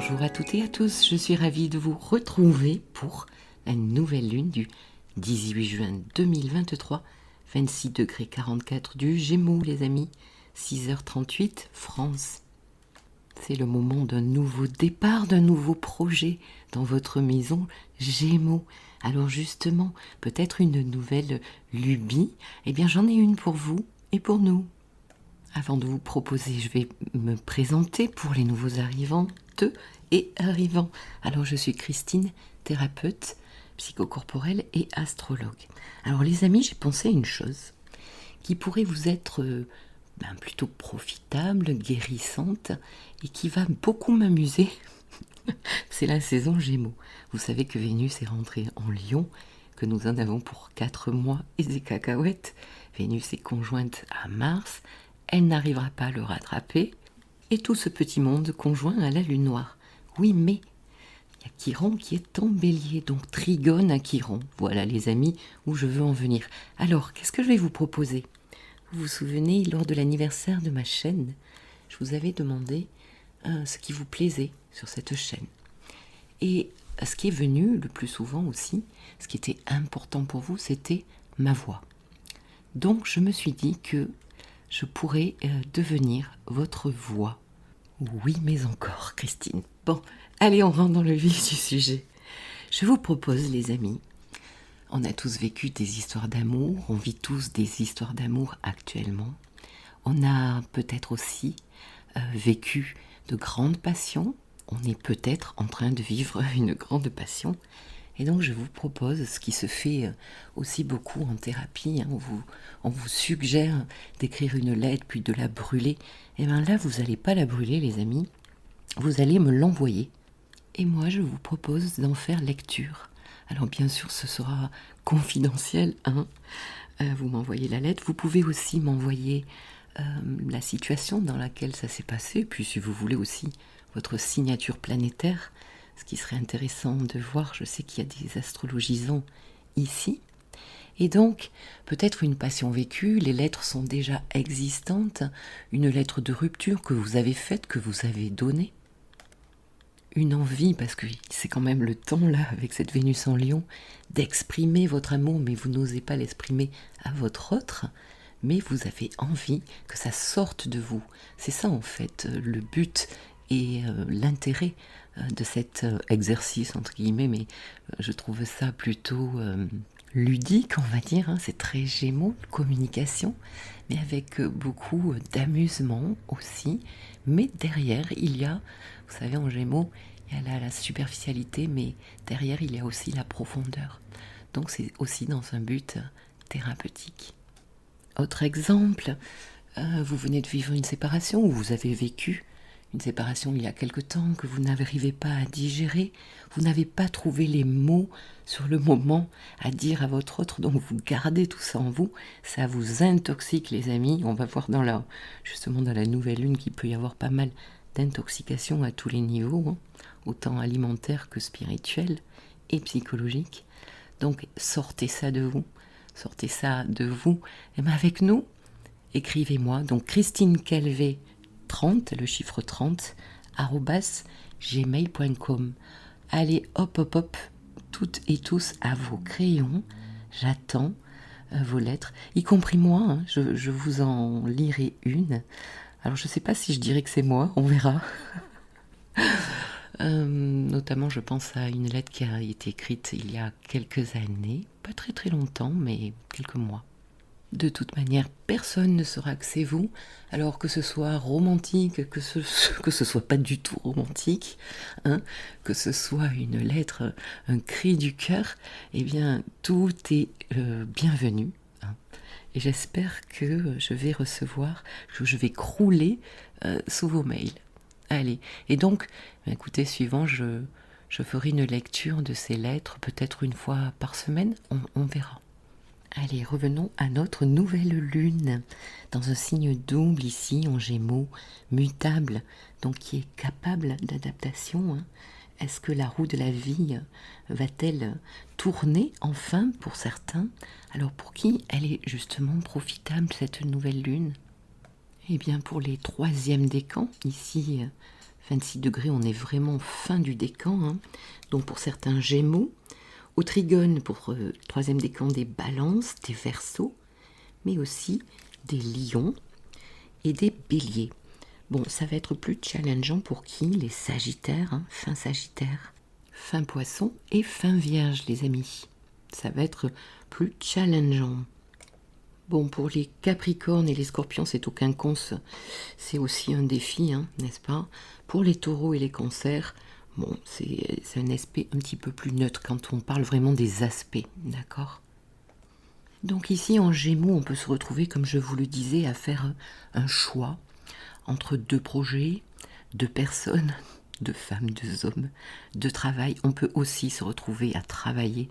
Bonjour à toutes et à tous, je suis ravie de vous retrouver pour la nouvelle lune du 18 juin 2023, 26 degrés 44 du Gémeaux les amis, 6h38 France. C'est le moment d'un nouveau départ, d'un nouveau projet dans votre maison Gémeaux. Alors justement, peut-être une nouvelle lubie, eh bien j'en ai une pour vous et pour nous. Avant de vous proposer, je vais me présenter pour les nouveaux arrivantes et arrivants. Alors, je suis Christine, thérapeute, psychocorporelle et astrologue. Alors, les amis, j'ai pensé à une chose qui pourrait vous être plutôt profitable, guérissante et qui va beaucoup m'amuser. C'est la saison Gémeaux. Vous savez que Vénus est rentrée en Lion, que nous en avons pour 4 mois et des cacahuètes. Vénus est conjointe à Mars. Elle n'arrivera pas à le rattraper, et tout ce petit monde conjoint à la lune noire. Oui, mais il y a Chiron qui est en bélier, donc trigone à Chiron. Voilà les amis, où je veux en venir. Alors, qu'est-ce que je vais vous proposer? Vous vous souvenez, lors de l'anniversaire de ma chaîne, je vous avais demandé ce qui vous plaisait sur cette chaîne. Et ce qui est venu le plus souvent aussi, ce qui était important pour vous, c'était ma voix. Donc, je me suis dit que je pourrais devenir votre voix. Oui, mais encore, Christine. Bon, allez, on rentre dans le vif du sujet. Je vous propose, les amis, on a tous vécu des histoires d'amour, on vit tous des histoires d'amour actuellement. On a peut-être aussi vécu de grandes passions. On est peut-être en train de vivre une grande passion. Et donc je vous propose ce qui se fait aussi beaucoup en thérapie, on vous suggère d'écrire une lettre puis de la brûler. Et bien là, vous n'allez pas la brûler les amis, vous allez me l'envoyer. Et moi je vous propose d'en faire lecture. Alors bien sûr ce sera confidentiel, vous m'envoyez la lettre, vous pouvez aussi m'envoyer la situation dans laquelle ça s'est passé, puis si vous voulez aussi votre signature planétaire. Ce qui serait intéressant de voir, je sais qu'il y a des astrologisants ici. Et donc, peut-être une passion vécue, les lettres sont déjà existantes, une lettre de rupture que vous avez faite, que vous avez donnée. Une envie, parce que c'est quand même le temps, là, avec cette Vénus en Lion, d'exprimer votre amour, mais vous n'osez pas l'exprimer à votre autre, mais vous avez envie que ça sorte de vous. C'est ça, en fait, le but et l'intérêt de cet exercice, entre guillemets, mais je trouve ça plutôt ludique, on va dire, c'est très Gémeaux, communication, mais avec beaucoup d'amusement aussi, mais derrière, il y a, vous savez, en Gémeaux, il y a la superficialité, mais derrière, il y a aussi la profondeur. Donc c'est aussi dans un but thérapeutique. Autre exemple, vous venez de vivre une séparation, ou vous avez vécu une séparation il y a quelque temps que vous n'arrivez pas à digérer, vous n'avez pas trouvé les mots sur le moment à dire à votre autre, donc vous gardez tout ça en vous, ça vous intoxique les amis. On va voir justement dans la nouvelle lune qu'il peut y avoir pas mal d'intoxication à tous les niveaux, autant alimentaire que spirituel et psychologique. Donc sortez ça de vous, et bien avec nous, écrivez-moi, donc Christine Calvé 30, le chiffre 30, @gmail.com. Allez, hop, toutes et tous à vos crayons. J'attends vos lettres, y compris moi, je vous en lirai une. Alors je ne sais pas si je dirais que c'est moi, on verra. Notamment, je pense à une lettre qui a été écrite il y a quelques années, pas très très longtemps, mais quelques mois. De toute manière, personne ne saura que c'est vous, alors que ce soit romantique, que ce soit pas du tout romantique, que ce soit une lettre, un cri du cœur, eh bien, tout est bienvenu. Et j'espère que je vais recevoir, que je vais crouler sous vos mails. Allez, et donc, écoutez, suivant, je ferai une lecture de ces lettres, peut-être une fois par semaine, on verra. Allez, revenons à notre nouvelle lune, dans un signe double ici, en Gémeaux, mutable, donc qui est capable d'adaptation. Est-ce que la roue de la vie va-t-elle tourner enfin pour certains? Alors pour qui elle est justement profitable cette nouvelle lune? Eh bien pour les troisièmes décans, ici 26 degrés, on est vraiment fin du décan, hein. Donc pour certains Gémeaux, au trigone pour le troisième décan des Balances, des Verseaux, mais aussi des Lions et des Béliers. Bon, ça va être plus challengeant pour qui? Les Sagittaires, hein, fin Sagittaire, fin Poisson et fin Vierge, les amis. Ça va être plus challengeant. Bon, pour les Capricornes et les Scorpions, c'est au quinconce, c'est aussi un défi, hein, n'est-ce pas? Pour les Taureaux et les Cancers, bon, c'est un aspect un petit peu plus neutre quand on parle vraiment des aspects, d'accord? Donc ici, en Gémeaux, on peut se retrouver, comme je vous le disais, à faire un choix entre deux projets, deux personnes, deux femmes, deux hommes, deux travail. On peut aussi se retrouver à travailler,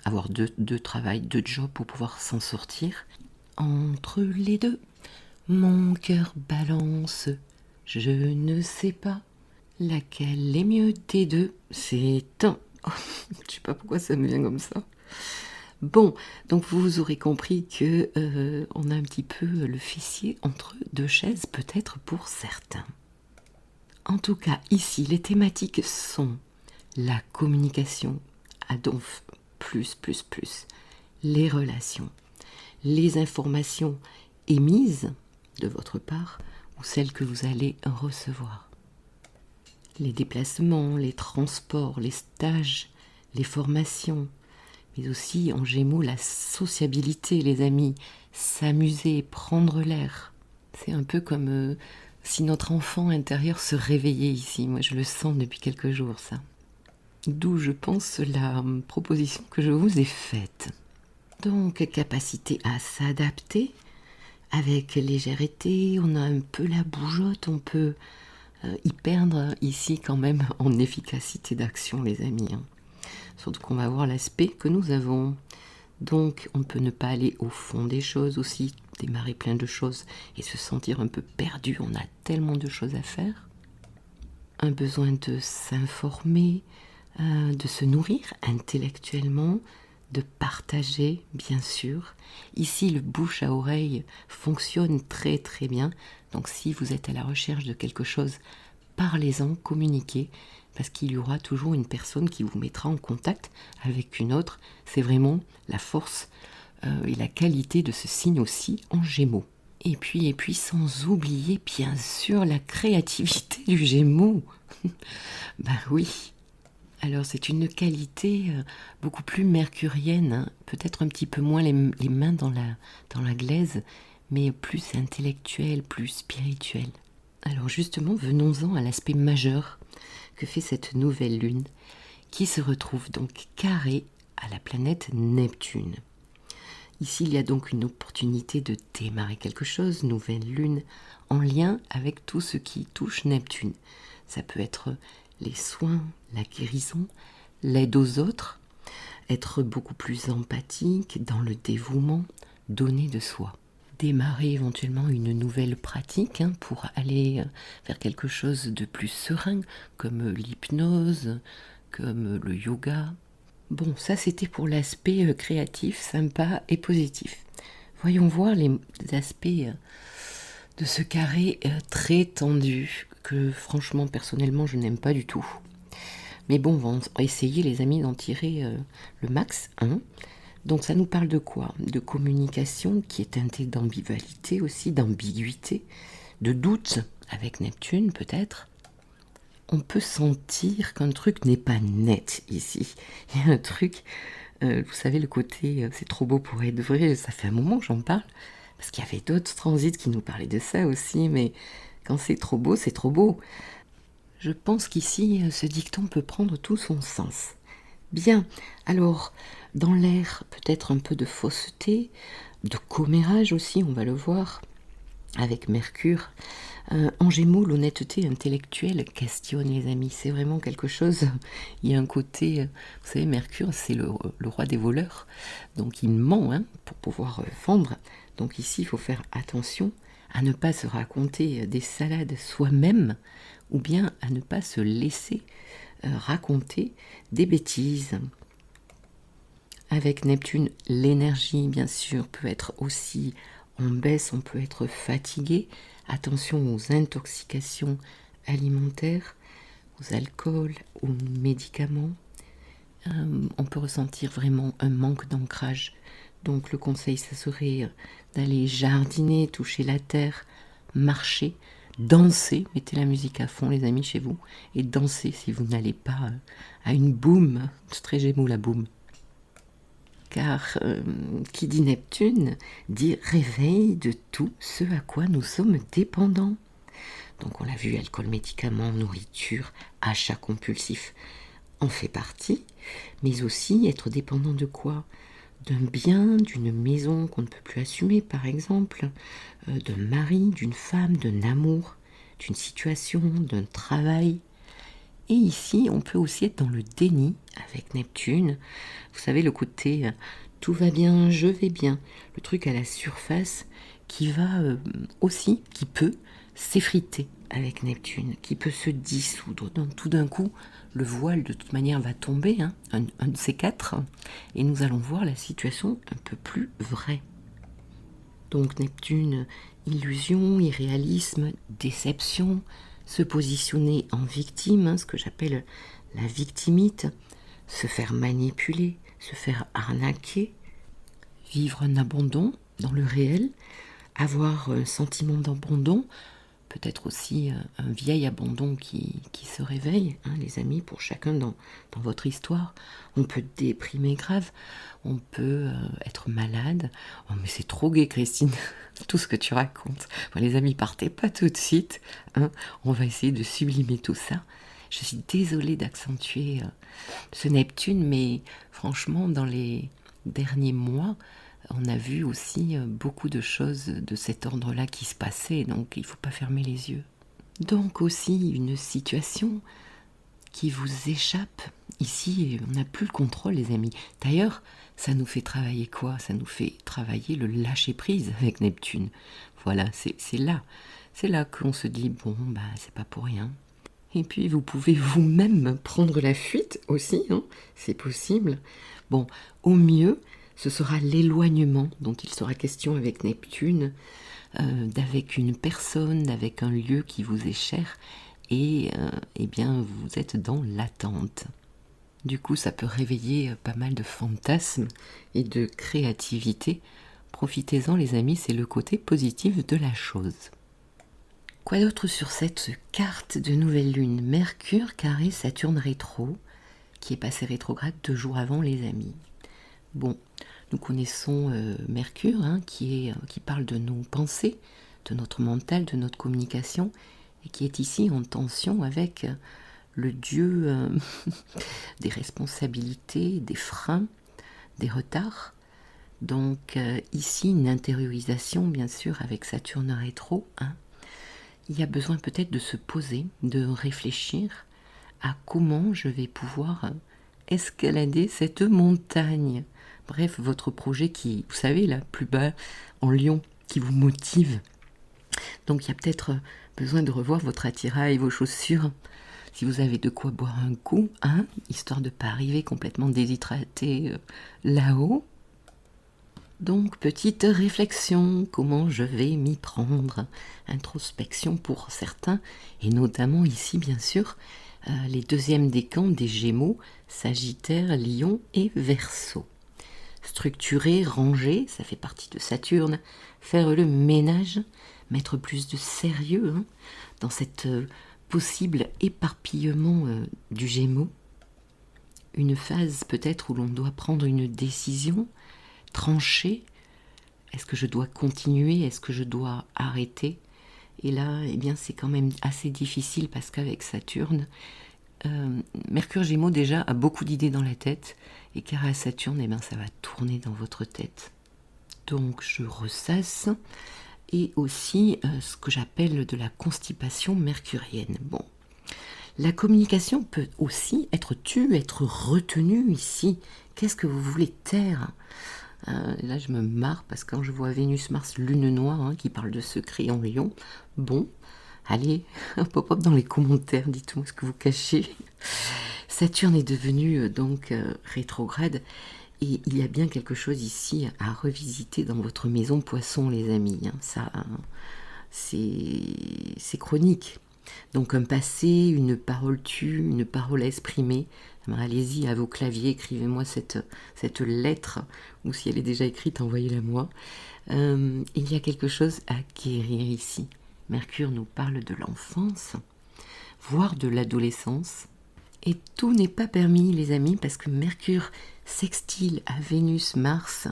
avoir deux travails, deux jobs pour pouvoir s'en sortir. Entre les deux, mon cœur balance, je ne sais pas laquelle est mieux des deux. C'est un... je sais pas pourquoi ça me vient comme ça. Bon, donc vous aurez compris que on a un petit peu le fessier entre deux chaises, peut-être pour certains. En tout cas, ici, les thématiques sont la communication, donc plus, les relations, les informations émises de votre part ou celles que vous allez recevoir, les déplacements, les transports, les stages, les formations, mais aussi en Gémeaux la sociabilité, les amis, s'amuser, prendre l'air. C'est un peu comme si notre enfant intérieur se réveillait ici. Moi, je le sens depuis quelques jours, ça. D'où, je pense, la proposition que je vous ai faite. Donc, capacité à s'adapter avec légèreté, on a un peu la bougeotte, on peut y perdre ici quand même en efficacité d'action, les amis, hein. Surtout qu'on va voir l'aspect que nous avons. Donc, on peut ne pas aller au fond des choses aussi, démarrer plein de choses et se sentir un peu perdu. On a tellement de choses à faire. Un besoin de s'informer, de se nourrir intellectuellement, de partager, bien sûr. Ici, le bouche à oreille fonctionne très très bien. Donc, si vous êtes à la recherche de quelque chose, parlez-en, communiquez, parce qu'il y aura toujours une personne qui vous mettra en contact avec une autre. C'est vraiment la force et la qualité de ce signe aussi en Gémeaux. Et puis sans oublier bien sûr la créativité du Gémeaux. Ben oui. Alors c'est une qualité beaucoup plus mercurienne, hein. Peut-être un petit peu moins les mains dans la glaise, mais plus intellectuelle, plus spirituelle. Alors justement, venons-en à l'aspect majeur que fait cette nouvelle lune, qui se retrouve donc carrée à la planète Neptune. Ici, il y a donc une opportunité de démarrer quelque chose, nouvelle lune, en lien avec tout ce qui touche Neptune. Ça peut être les soins, la guérison, l'aide aux autres, être beaucoup plus empathique dans le dévouement, donner de soi. Démarrer éventuellement une nouvelle pratique pour aller vers quelque chose de plus serein, comme l'hypnose, comme le yoga. Bon, ça c'était pour l'aspect créatif, sympa et positif. Voyons voir les aspects de ce carré très tendu, que franchement, personnellement, je n'aime pas du tout. Mais bon, on va essayer, les amis, d'en tirer le max, hein. Donc ça nous parle de quoi? De communication qui est teintée d'ambiguïté aussi, d'ambiguïté, de doute avec Neptune peut-être. On peut sentir qu'un truc n'est pas net ici. Il y a un truc, vous savez, le côté c'est trop beau pour être vrai, ça fait un moment que j'en parle, parce qu'il y avait d'autres transits qui nous parlaient de ça aussi, mais quand c'est trop beau, c'est trop beau. Je pense qu'ici, ce dicton peut prendre tout son sens. Bien, alors, dans l'air, peut-être un peu de fausseté, de commérage aussi, on va le voir, avec Mercure. En Gémeaux, l'honnêteté intellectuelle questionne, les amis, c'est vraiment quelque chose. Il y a un côté, vous savez, Mercure, c'est le roi des voleurs, donc il ment pour pouvoir vendre. Donc ici, il faut faire attention à ne pas se raconter des salades soi-même, ou bien à ne pas se laisser raconter des bêtises. Avec Neptune, l'énergie, bien sûr, peut être aussi en baisse, on peut être fatigué. Attention aux intoxications alimentaires, aux alcools, aux médicaments. On peut ressentir vraiment un manque d'ancrage. Donc le conseil, ça serait d'aller jardiner, toucher la terre, marcher, danser. Mettez la musique à fond, les amis, chez vous, et dansez si vous n'allez pas à une boum. C'est très Gémeaux, la boum. Car qui dit Neptune dit réveil de tout ce à quoi nous sommes dépendants. Donc on l'a vu, alcool, médicaments, nourriture, achat compulsif en fait partie, mais aussi être dépendant de quoi? D'un bien, d'une maison qu'on ne peut plus assumer par exemple, d'un mari, d'une femme, d'un amour, d'une situation, d'un travail. Et ici, on peut aussi être dans le déni avec Neptune. Vous savez, le côté tout va bien, je vais bien. Le truc à la surface qui va aussi, qui peut s'effriter avec Neptune, qui peut se dissoudre. Donc tout d'un coup, le voile de toute manière va tomber, un de ces quatre, et nous allons voir la situation un peu plus vraie. Donc Neptune, illusion, irréalisme, déception, se positionner en victime, ce que j'appelle la victimite, se faire manipuler, se faire arnaquer, vivre un abandon dans le réel, avoir un sentiment d'abandon, peut-être aussi un vieil abandon qui se réveille, les amis, pour chacun dans votre histoire. On peut déprimer grave, on peut être malade. Oh mais c'est trop gai, Christine, tout ce que tu racontes. Bon, les amis, partez pas tout de suite, on va essayer de sublimer tout ça. Je suis désolée d'accentuer ce Neptune, mais franchement, dans les derniers mois, on a vu aussi beaucoup de choses de cet ordre-là qui se passaient, donc il ne faut pas fermer les yeux. Donc aussi une situation qui vous échappe. Ici, on n'a plus le contrôle, les amis. D'ailleurs, ça nous fait travailler quoi? Ça nous fait travailler le lâcher-prise avec Neptune. Voilà, c'est là qu'on se dit, bon, c'est pas pour rien. Et puis, vous pouvez vous-même prendre la fuite aussi, c'est possible. Bon, au mieux, ce sera l'éloignement dont il sera question avec Neptune, d'avec une personne, avec un lieu qui vous est cher, et eh bien vous êtes dans l'attente. Du coup, ça peut réveiller pas mal de fantasmes et de créativité. Profitez-en, les amis, c'est le côté positif de la chose. Quoi d'autre sur cette carte de nouvelle lune? Mercure carré Saturne rétro, qui est passé rétrograde 2 jours avant, les amis. Bon, nous connaissons Mercure, qui parle de nos pensées, de notre mental, de notre communication, et qui est ici en tension avec le dieu des responsabilités, des freins, des retards. Donc ici, une intériorisation, bien sûr, avec Saturne rétro. Il y a besoin peut-être de se poser, de réfléchir à comment je vais pouvoir escalader cette montagne. Bref, votre projet qui, vous savez, là, plus bas, en lion, qui vous motive. Donc il y a peut-être besoin de revoir votre attirail, vos chaussures, si vous avez de quoi boire un coup, histoire de ne pas arriver complètement déshydraté là-haut. Donc, petite réflexion, comment je vais m'y prendre? Introspection pour certains, et notamment ici, bien sûr, les deuxièmes décans des Gémeaux, Sagittaire, Lion et Verseau. Structurer, ranger, ça fait partie de Saturne, faire le ménage, mettre plus de sérieux dans cette possible éparpillement du Gémeaux. Une phase peut-être où l'on doit prendre une décision, trancher. Est-ce que je dois continuer? Est-ce que je dois arrêter? Et là, eh bien, c'est quand même assez difficile parce qu'avec Saturne, Mercure Gémeaux déjà a beaucoup d'idées dans la tête, et car à Saturne, eh bien, ça va tourner dans votre tête. Donc je ressasse, et aussi ce que j'appelle de la constipation mercurienne. Bon, la communication peut aussi être tue, être retenue ici. Qu'est-ce que vous voulez taire? Là je me marre parce que quand je vois Vénus, Mars, Lune Noire qui parle de secret en Lion, bon, allez, pop-up dans les commentaires, dites-moi ce que vous cachez. Saturne est devenu donc rétrograde, et il y a bien quelque chose ici à revisiter dans votre maison Poisson, les amis. Ça, c'est chronique. Donc un passé, une parole tue, une parole à exprimer. Alors, allez-y à vos claviers, écrivez-moi cette lettre, ou si elle est déjà écrite, envoyez-la moi. Il y a quelque chose à guérir ici. Mercure nous parle de l'enfance, voire de l'adolescence. Et tout n'est pas permis, les amis, parce que Mercure sextile à Vénus, Mars,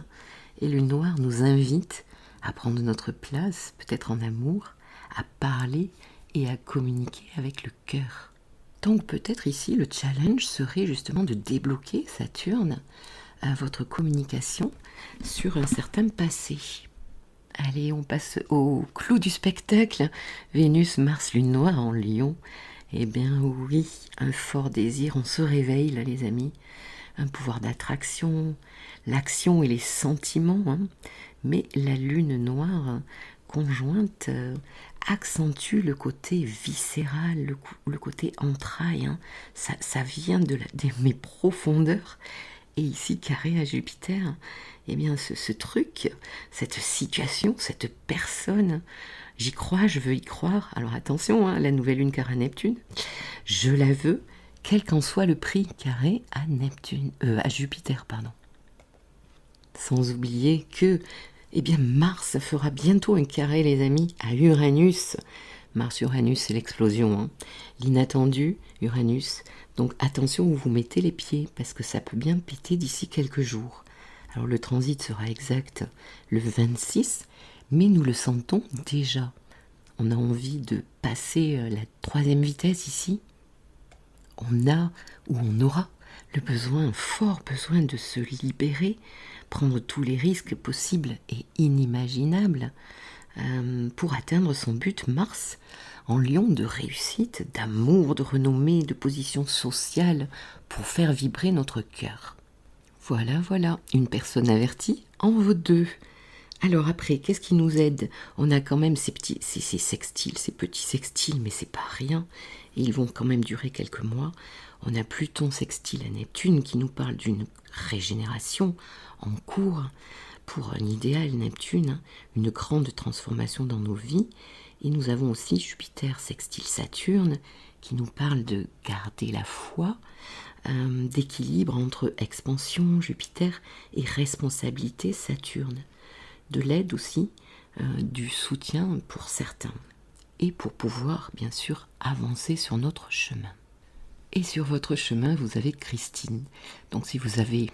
et le noir nous invite à prendre notre place, peut-être en amour, à parler et à communiquer avec le cœur. Donc peut-être ici, le challenge serait justement de débloquer Saturne à votre communication sur un certain passé. Allez, on passe au clou du spectacle. Vénus, Mars, Lune noire en Lion. Eh bien oui, un fort désir, on se réveille là les amis. Un pouvoir d'attraction, l'action et les sentiments. Mais la Lune noire conjointe accentue le côté viscéral, le côté entraille. Ça vient de mes profondeurs. Et ici, carré à Jupiter, eh bien ce truc, cette situation, cette personne, j'y crois, je veux y croire. Alors attention, la nouvelle lune carré à Neptune, je la veux, quel qu'en soit le prix, carré à à Jupiter, pardon. Sans oublier que, eh bien, Mars fera bientôt un carré, les amis, à Uranus. Mars-Uranus, c'est l'explosion, l'inattendu, Uranus. Donc attention où vous mettez les pieds, parce que ça peut bien péter d'ici quelques jours. Alors le transit sera exact le 26, mais nous le sentons déjà. On a envie de passer la 3e vitesse ici. On a ou on aura le besoin, un fort besoin de se libérer, prendre tous les risques possibles et inimaginables pour atteindre son but. Mars en Lion, de réussite, d'amour, de renommée, de position sociale, pour faire vibrer notre cœur. Voilà, une personne avertie en vaut 2. Alors après, qu'est-ce qui nous aide? On a quand même ces sextiles, ces petits sextiles, mais c'est pas rien. Et ils vont quand même durer quelques mois. On a Pluton sextile à Neptune qui nous parle d'une régénération en cours pour un idéal Neptune, une grande transformation dans nos vies. Et nous avons aussi Jupiter sextile Saturne qui nous parle de garder la foi, d'équilibre entre expansion Jupiter et responsabilité Saturne. De l'aide aussi, du soutien pour certains. Et pour pouvoir, bien sûr, avancer sur notre chemin. Et sur votre chemin, vous avez Christine. Donc si vous avez,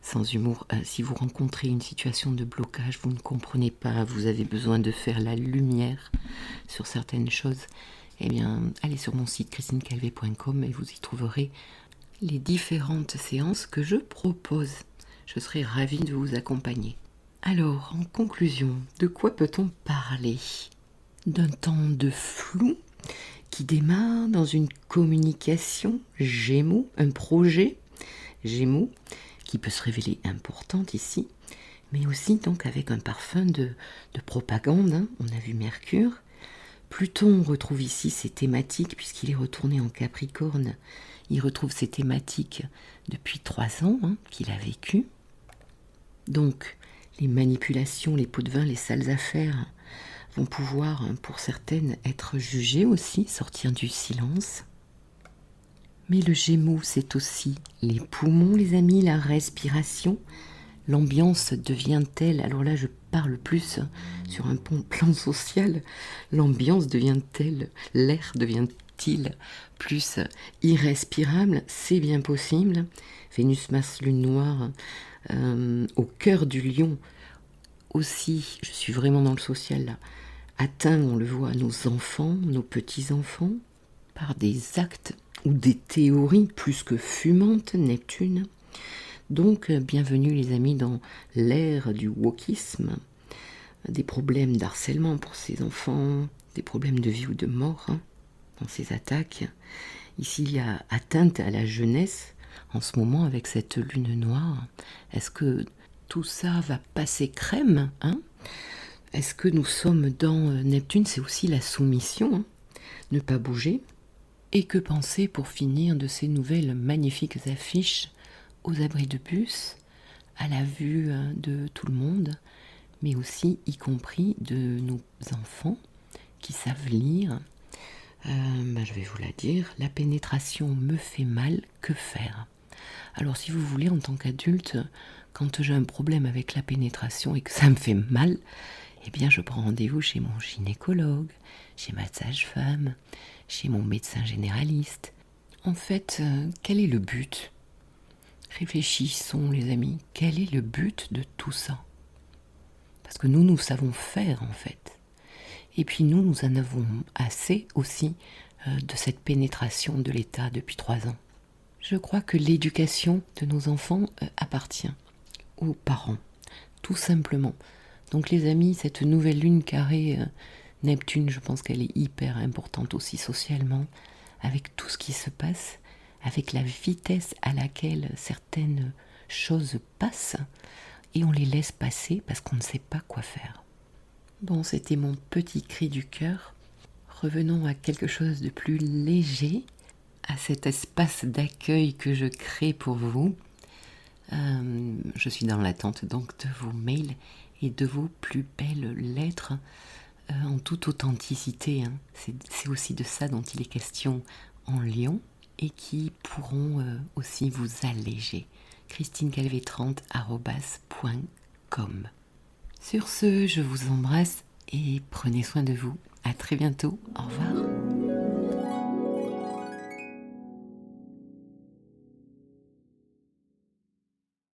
sans humour, si vous rencontrez une situation de blocage, vous ne comprenez pas, vous avez besoin de faire la lumière sur certaines choses, eh bien, allez sur mon site christinecalvé.com et vous y trouverez les différentes séances que je propose. Je serai ravie de vous accompagner. Alors, en conclusion, de quoi peut-on parler? D'un temps de flou qui démarre dans une communication Gémeaux, un projet Gémeaux qui peut se révéler important ici, mais aussi donc avec un parfum de propagande. On a vu Mercure. Pluton retrouve ici ses thématiques puisqu'il est retourné en Capricorne. Il retrouve ses thématiques depuis 3 ans qu'il a vécu. Donc, les manipulations, les pots de vin, les sales affaires vont pouvoir, pour certaines, être jugées aussi, sortir du silence. Mais le Gémeaux, c'est aussi les poumons, les amis, la respiration. L'ambiance devient-elle, alors là je parle plus sur un plan social, l'ambiance devient-elle, l'air devient-il plus irrespirable? C'est bien possible. Vénus, Mars, Lune noire, au cœur du lion aussi, je suis vraiment dans le social là, atteint, on le voit, nos enfants, nos petits-enfants, par des actes ou des théories plus que fumantes, Neptune. Donc, bienvenue les amis dans l'ère du wokisme, des problèmes d'harcèlement pour ces enfants, des problèmes de vie ou de mort dans ces attaques. Ici, il y a atteinte à la jeunesse en ce moment avec cette lune noire. Est-ce que tout ça va passer crème Est-ce que nous sommes dans Neptune? C'est aussi la soumission, ne pas bouger. Et que penser pour finir de ces nouvelles magnifiques affiches aux abris de bus, à la vue de tout le monde, mais aussi y compris de nos enfants qui savent lire, bien, je vais vous la dire. La pénétration me fait mal, que faire? Alors, si vous voulez, en tant qu'adulte, quand j'ai un problème avec la pénétration et que ça me fait mal, eh bien, je prends rendez-vous chez mon gynécologue, chez ma sage-femme, chez mon médecin généraliste. En fait, quel est le but? Réfléchissons, les amis. Quel est le but de tout ça? Parce que nous savons faire, en fait. Et puis nous en avons assez aussi de cette pénétration de l'État depuis 3 ans. Je crois que l'éducation de nos enfants appartient aux parents, tout simplement. Donc les amis, cette nouvelle lune carrée Neptune, je pense qu'elle est hyper importante aussi socialement, avec tout ce qui se passe, avec la vitesse à laquelle certaines choses passent, et on les laisse passer parce qu'on ne sait pas quoi faire. Bon, c'était mon petit cri du cœur. Revenons à quelque chose de plus léger, à cet espace d'accueil que je crée pour vous. Je suis dans l'attente donc de vos mails et de vos plus belles lettres en toute authenticité. C'est aussi de ça dont il est question en Lion et qui pourront aussi vous alléger. christinecalvé30@.com. Sur ce, je vous embrasse et prenez soin de vous. À très bientôt. Au revoir.